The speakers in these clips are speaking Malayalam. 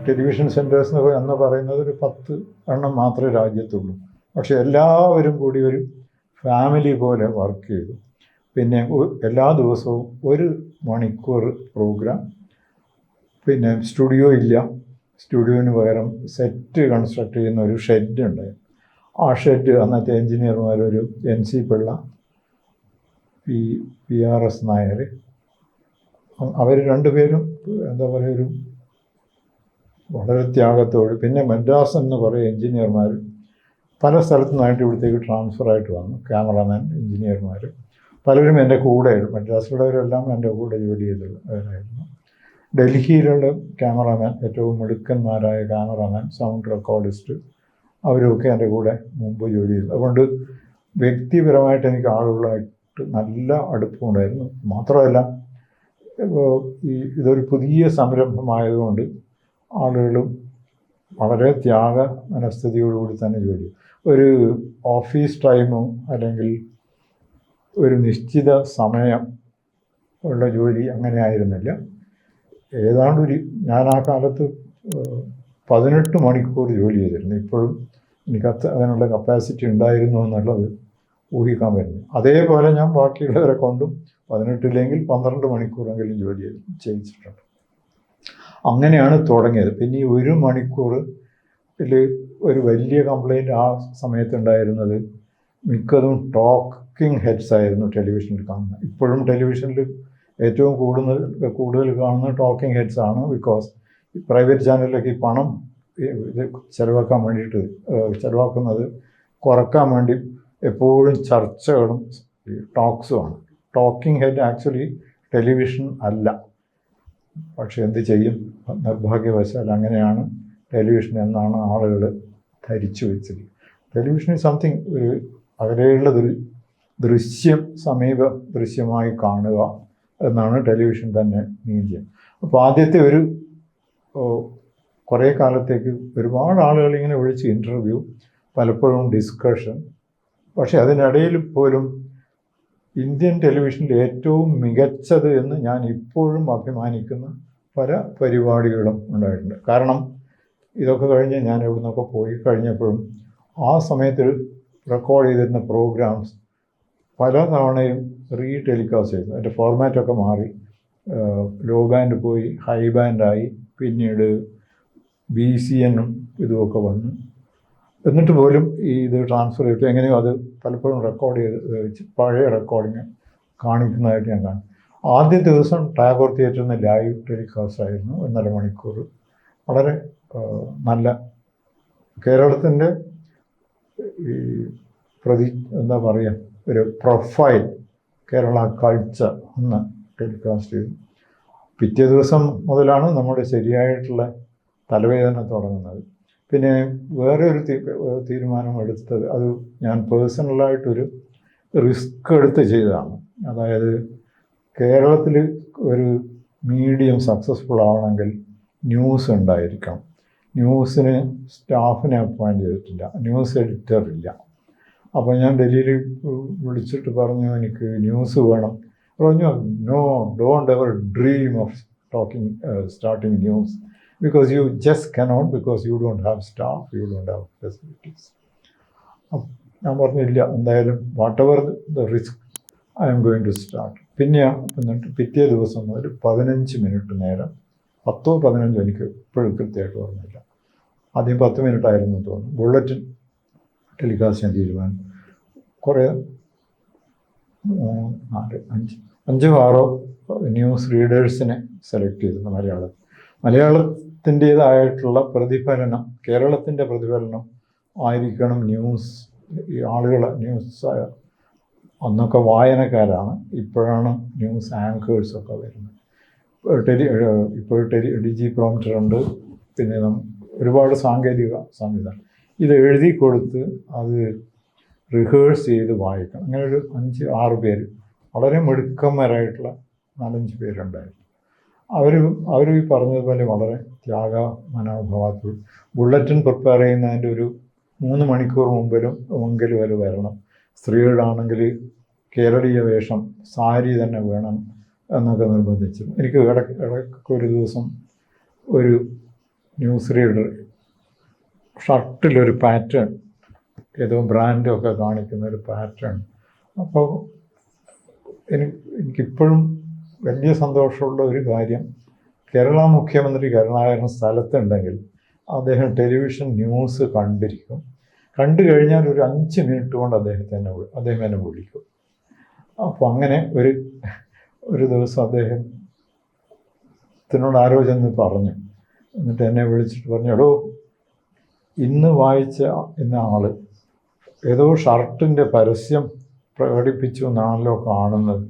ടെലിവിഷൻ സെൻറ്റേഴ്സ് എന്ന് പറയുന്നത് ഒരു 10 എണ്ണം മാത്രമേ രാജ്യത്തുള്ളൂ. പക്ഷെ എല്ലാവരും കൂടി ഒരു ഫാമിലി പോലെ വർക്ക് ചെയ്തു. പിന്നെ എല്ലാ ദിവസവും 1 മണിക്കൂർ പ്രോഗ്രാം. പിന്നെ സ്റ്റുഡിയോ ഇല്ല, സ്റ്റുഡിയോന് പകരം സെറ്റ് കൺസ്ട്രക്ട് ചെയ്യുന്ന ഒരു ഷെഡ് ഉണ്ടായിരുന്നു. ആ ഷെഡ് അന്നത്തെ എൻജിനീയർമാരൊരു NC പിള്ള, PRS നായർ, അവർ രണ്ടുപേരും എന്താ പറയുക ഒരു വളരെ ത്യാഗത്തോട്. പിന്നെ മദ്രാസ് എന്ന് കുറേ എൻജിനീയർമാർ പല സ്ഥലത്തു നിന്നായിട്ട് ഇവിടത്തേക്ക് ട്രാൻസ്ഫറായിട്ട് വന്നു. ക്യാമറാമാൻ, എൻജിനീയർമാർ പലരും എൻ്റെ കൂടെയായിരുന്നു. മദ്രാസിലുള്ളവരെല്ലാം എൻ്റെ കൂടെ ജോലി ചെയ്തവരായിരുന്നു. ഡൽഹിയിലുള്ള ക്യാമറാമാൻ, ഏറ്റവും മിടുക്കന്മാരായ ക്യാമറാമാൻ, സൗണ്ട് റെക്കോർഡിസ്റ്റ്, അവരൊക്കെ എൻ്റെ കൂടെ മുമ്പ് ജോലി ചെയ്തു. അതുകൊണ്ട് വ്യക്തിപരമായിട്ട് എനിക്ക് ആളുകളായിട്ട് നല്ല അടുപ്പമുണ്ടായിരുന്നു. മാത്രമല്ല ഇതൊരു പുതിയ സംരംഭമായതുകൊണ്ട് ആളുകളും വളരെ ത്യാഗ മനസ്ഥിതിയോടുകൂടി തന്നെ ജോലി. ഒരു ഓഫീസ് ടൈമോ അല്ലെങ്കിൽ ഒരു നിശ്ചിത സമയം ഉള്ള ജോലി അങ്ങനെ ആയിരുന്നില്ല. ഏതാണ്ട് ഞാൻ ആ കാലത്ത് 18 മണിക്കൂർ ജോലി ചെയ്തിരുന്നു. ഇപ്പോഴും എനിക്ക് അതിനുള്ള കപ്പാസിറ്റി ഉണ്ടായിരുന്നു എന്നുള്ളത് ഊഹിക്കാൻ പറ്റുന്നു. അതേപോലെ ഞാൻ ബാക്കിയുള്ളവരെ കൊണ്ടും 18 12 മണിക്കൂറെങ്കിലും ജോലി ചെയ്യിച്ചിട്ടുണ്ട്. അങ്ങനെയാണ് തുടങ്ങിയത്. പിന്നെ ഈ 1 മണിക്കൂറിൽ ഒരു വലിയ കംപ്ലൈൻറ്റ് ആ സമയത്തുണ്ടായിരുന്നത് മിക്കതും ടോക്കിംഗ് ഹെഡ്സ് ആയിരുന്നു ടെലിവിഷനിൽ കാണുന്നത്. ഇപ്പോഴും ടെലിവിഷനിൽ ഏറ്റവും കൂടുതൽ കാണുന്ന ടോക്കിംഗ് ഹെഡ്സ് ആണ്. ബിക്കോസ് പ്രൈവറ്റ് ചാനലിലൊക്കെ ഈ പണം ഇത് ചിലവാക്കാൻ വേണ്ടിയിട്ട് ചിലവാക്കുന്നത് കുറക്കാൻ വേണ്ടി എപ്പോഴും ചർച്ചകളും ടോക്സുമാണ്. ടോക്കിംഗ് ഹെഡ് ആക്ച്വലി ടെലിവിഷൻ അല്ല. പക്ഷെ എന്ത് ചെയ്യും, നിർഭാഗ്യവശാൽ അങ്ങനെയാണ് ടെലിവിഷൻ എന്നാണ് ആളുകൾ ധരിച്ചു വെച്ചത്. ടെലിവിഷൻ ഈസ് സംതിങ്, ഒരു അകലെയുള്ളതൊരു ദൃശ്യം, സമീപ ദൃശ്യമായി കാണുക എന്നാണ് ടെലിവിഷൻ തന്നെ മീൻ ചെയ്യുന്നത്. അപ്പോൾ ആദ്യത്തെ ഒരു കുറേ കാലത്തേക്ക് ഒരുപാട് ആളുകൾ ഇങ്ങനെ വിളിച്ച് ഇൻ്റർവ്യൂ, പലപ്പോഴും ഡിസ്കഷൻ. പക്ഷെ അതിനിടയിൽ പോലും ഇന്ത്യൻ ടെലിവിഷനിൽ ഏറ്റവും മികച്ചത് എന്ന് ഞാൻ ഇപ്പോഴും അഭിമാനിക്കുന്ന പല പരിപാടികളും ഉണ്ടായിട്ടുണ്ട്. കാരണം ഇതൊക്കെ കഴിഞ്ഞ് ഞാൻ എവിടെ നിന്നൊക്കെ പോയി കഴിഞ്ഞപ്പോഴും ആ സമയത്ത് റെക്കോർഡ് ചെയ്തിരുന്ന പ്രോഗ്രാംസ് പല തവണയും ടെലികാസ്റ്റ് ചെയ്തു. അതിൻ്റെ ഫോർമാറ്റൊക്കെ മാറി, ലോ ബാൻഡ് പോയി ഹൈ ബാൻഡായി, പിന്നീട് BCN ഇതുമൊക്കെ വന്നു. എന്നിട്ട് പോലും ഇത് ട്രാൻസ്ഫർ ചെയ്തിട്ട് എങ്ങനെയോ അത് പലപ്പോഴും റെക്കോർഡ് ചെയ്ത് പഴയ റെക്കോർഡിങ് കാണിക്കുന്നതായിട്ട് ഞാൻ കാണും. ആദ്യ ദിവസം ടാഗോർ തിയേറ്ററിൽ നിന്ന് ലൈവ് ടെലികാസ്റ്റ് ആയിരുന്നു, 1.5 മണിക്കൂർ. വളരെ നല്ല കേരളത്തിൻ്റെ ഈ എന്താ പറയുക, ഒരു പ്രൊഫൈൽ കേരള കൾച്ചർ അന്ന് ടെലികാസ്റ്റ് ചെയ്തു. പിറ്റേ ദിവസം മുതലാണ് നമ്മുടെ ശരിയായിട്ടുള്ള തലവേദന തുടങ്ങുന്നത്. പിന്നെ വേറെ ഒരു തീരുമാനം എടുത്തത്, അത് ഞാൻ പേഴ്സണലായിട്ടൊരു റിസ്ക് എടുത്ത് ചെയ്തതാണ്. അതായത് കേരളത്തിൽ ഒരു മീഡിയം സക്സസ്ഫുൾ ആവണമെങ്കിൽ ന്യൂസ് ഉണ്ടായിരിക്കണം. ന്യൂസിന് സ്റ്റാഫിനെ അപ്പോയിൻറ്റ് ചെയ്തിട്ടില്ല, ന്യൂസ് എഡിറ്റർ ഇല്ല. അപ്പോൾ ഞാൻ ഡൽഹിയിൽ വിളിച്ചിട്ട് പറഞ്ഞു എനിക്ക് ന്യൂസ് വേണം. പറഞ്ഞു no, don't ever dream of starting news because you just cannot, because you don't have staff, you don't have facilities. ഞാൻ പറഞ്ഞില്ല, എന്തായാലും whatever the risk I am going to start. എന്നിട്ട് പിറ്റേ ദിവസം മുതൽ 15 മിനിറ്റ് നേരം, 10 15 എനിക്ക് ഇപ്പോഴും കൃത്യമായിട്ട് ഓർമ്മയില്ല, ആദ്യം 10 മിനിറ്റ് ആയിരുന്നു തോന്നുന്നു, ബുള്ളറ്റിൻ ടെലികാസ്റ്റ് ചെയ്യാൻ തീരുമാനം. കുറേ 5 6 ന്യൂസ് റീഡേഴ്സിനെ സെലക്ട് ചെയ്തിരുന്നു. മലയാളത്തിൻ്റേതായിട്ടുള്ള പ്രതിഫലനം, കേരളത്തിൻ്റെ പ്രതിഫലനം ആയിരിക്കണം ന്യൂസ്. ഈ ആളുകൾ ന്യൂസ് അന്നൊക്കെ വായനക്കാരാണ്, ഇപ്പോഴാണ് ന്യൂസ് ആങ്കേഴ്സൊക്കെ വരുന്നത്. ഇപ്പോൾ DG പ്രോംപ്റ്റർ ഉണ്ട്, പിന്നെ ഒരുപാട് സാങ്കേതിക സംവിധാനം. ഇത് എഴുതി കൊടുത്ത് അത് റിഹേഴ്സ് ചെയ്ത് വായിക്കണം. അങ്ങനെ ഒരു 5-6 പേര്, വളരെ മിടുക്കന്മാരായിട്ടുള്ള 4-5 പേരുണ്ടായിരുന്നു. അവർ ഈ പറഞ്ഞതുപോലെ വളരെ ത്യാഗ മനോഭാവത്തിൽ ബുള്ളറ്റിൻ പ്രിപ്പയർ ചെയ്യുന്നതിൻ്റെ ഒരു 3 മണിക്കൂർ മുമ്പിൽ വരെ വരണം. സ്ത്രീകളാണെങ്കിൽ കേരളീയ വേഷം, സാരി തന്നെ വേണം എന്നൊക്കെ നിർബന്ധിച്ചു. എനിക്ക് ഇടയ്ക്കൊരു ദിവസം ഒരു ന്യൂസ് റീഡർ ഷർട്ടിലൊരു പാറ്റേൺ, ഏതോ ബ്രാൻഡൊക്കെ കാണിക്കുന്ന ഒരു പാറ്റേൺ. അപ്പോൾ എനിക്കിപ്പോഴും വലിയ സന്തോഷമുള്ള ഒരു കാര്യം, കേരള മുഖ്യമന്ത്രി കരുണാകരൻ സ്ഥലത്തുണ്ടെങ്കിൽ അദ്ദേഹം ടെലിവിഷൻ ന്യൂസ് കണ്ടിരിക്കും. കണ്ടു കഴിഞ്ഞാൽ ഒരു 5 മിനിറ്റ് കൊണ്ട് അദ്ദേഹം എന്നെ വിളിക്കും. അപ്പോൾ അങ്ങനെ ഒരു ദിവസം അദ്ദേഹത്തിനോട് ആരോ ചെന്ന് പറഞ്ഞു. എന്നിട്ട് എന്നെ വിളിച്ചിട്ട് പറഞ്ഞു, എടോ ഇന്ന് വായിച്ച ആൾ ഏതോ ഷർട്ടിൻ്റെ പരസ്യം പ്രകടിപ്പിച്ചു എന്നാണല്ലോ കാണുന്നത്.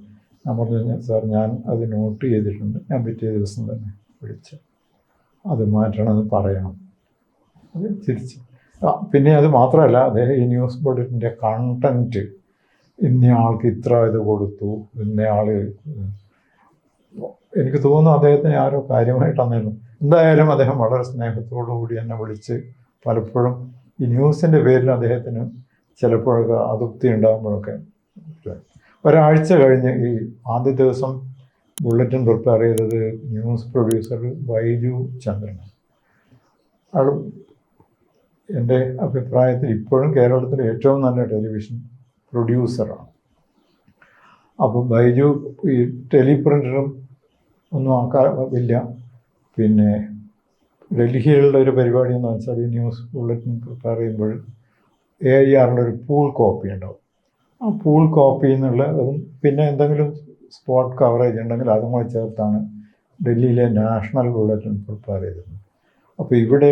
ഞാൻ പറഞ്ഞു, സാർ ഞാൻ അത് നോട്ട് ചെയ്തിട്ടുണ്ട്, ഞാൻ പിറ്റേ ദിവസം തന്നെ വിളിച്ച് അത് മാറ്റണമെന്ന് പറയണം. അത് തിരിച്ച് പിന്നെ അത് മാത്രമല്ല, അദ്ദേഹം ഈ ന്യൂസ് ബുള്ളറ്റിൻ്റെ കണ്ടൻറ്റ്, ഇന്നയാൾക്ക് ഇത്ര ഇത് കൊടുത്തു, ഇന്നയാൾ, എനിക്ക് തോന്നുന്നു അദ്ദേഹത്തിന് ആരോ കാര്യമായിട്ട് തന്നിരുന്നു. എന്തായാലും അദ്ദേഹം വളരെ സ്നേഹത്തോടു കൂടി എന്നെ വിളിച്ച് പലപ്പോഴും ഈ ന്യൂസിൻ്റെ പേരിൽ അദ്ദേഹത്തിന് ചിലപ്പോഴൊക്കെ അതൃപ്തി ഉണ്ടാകുമ്പോഴൊക്കെ, ഒരാഴ്ച കഴിഞ്ഞ് ഈ ആദ്യ ദിവസം ബുള്ളറ്റിൻ പ്രിപ്പയർ ചെയ്തത് ന്യൂസ് പ്രൊഡ്യൂസർ ബൈജു ചന്ദ്രനാണ്. അയാൾ എൻ്റെ അഭിപ്രായത്തിൽ ഇപ്പോഴും കേരളത്തിലെ ഏറ്റവും നല്ല ടെലിവിഷൻ പ്രൊഡ്യൂസറാണ്. അപ്പോൾ ബൈജു ഈ ടെലിപ്രിൻ്ററും ഒന്നും ഇല്ല. പിന്നെ ഡൽഹിയിലുള്ള ഒരു പരിപാടി എന്ന് വെച്ചാൽ ഈ ന്യൂസ് ബുള്ളറ്റിൻ പ്രിപ്പയർ ചെയ്യുമ്പോൾ AIRൻ്റെ ഒരു പൂൾ കോപ്പി ഉണ്ടാവും. ആ പൂൾ കോപ്പി എന്നുള്ളതും പിന്നെ എന്തെങ്കിലും സ്പോട്ട് കവറേജ് ഉണ്ടെങ്കിൽ അതും കൂടെ ചേർത്താണ് ഡൽഹിയിലെ നാഷണൽ ബുള്ളറ്റിൻ പ്രിപ്പയർ ചെയ്തത്. അപ്പോൾ ഇവിടെ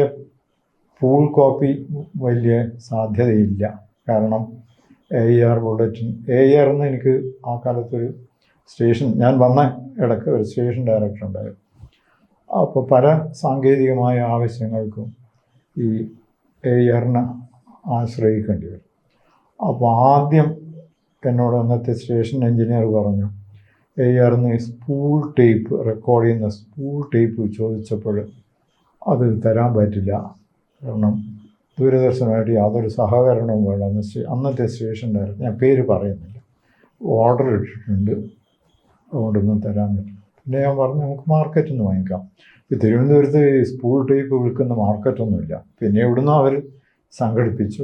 പൂൾ കോപ്പി വലിയ സാധ്യതയില്ല. കാരണം AIR ബുള്ളറ്റിൻ, AIR എന്ന് എനിക്ക് ആ കാലത്തൊരു സ്റ്റേഷൻ, ഞാൻ വന്ന ഇടയ്ക്ക് ഒരു സ്റ്റേഷൻ ഡയറക്ടർ ഉണ്ടായിരുന്നു. അപ്പോൾ പല സാങ്കേതികമായ ആവശ്യങ്ങൾക്കും ഈ AIRനെ ആശ്രയിക്കേണ്ടി വരും. അപ്പോൾ ആദ്യം എന്നോട് അന്നത്തെ സ്റ്റേഷൻ എഞ്ചിനീയർ പറഞ്ഞു, AIRന്ന് സ്പൂൾ ടേപ്പ്, റെക്കോർഡ് ചെയ്യുന്ന സ്പൂൾ ടേപ്പ് ചോദിച്ചപ്പോൾ അത് തരാൻ പറ്റില്ല, കാരണം ദൂരദർശനമായിട്ട് യാതൊരു സഹകരണവും വേണം. അന്നത്തെ സ്റ്റേഷൻ ഡയറക്ടർ, ഞാൻ പേര് പറയുന്നില്ല, ഓർഡർ ഇട്ടിട്ടുണ്ട്, അതുകൊണ്ടൊന്നും തരാൻ പറ്റില്ല. പിന്നെ ഞാൻ പറഞ്ഞു, നമുക്ക് മാർക്കറ്റിൽ നിന്ന് വാങ്ങിക്കാം. ഈ തിരുവനന്തപുരത്ത് സ്പൂൾ ടേപ്പ് വിൽക്കുന്ന മാർക്കറ്റൊന്നുമില്ല. പിന്നെ ഇവിടുന്ന് അവർ സംഘടിപ്പിച്ചു.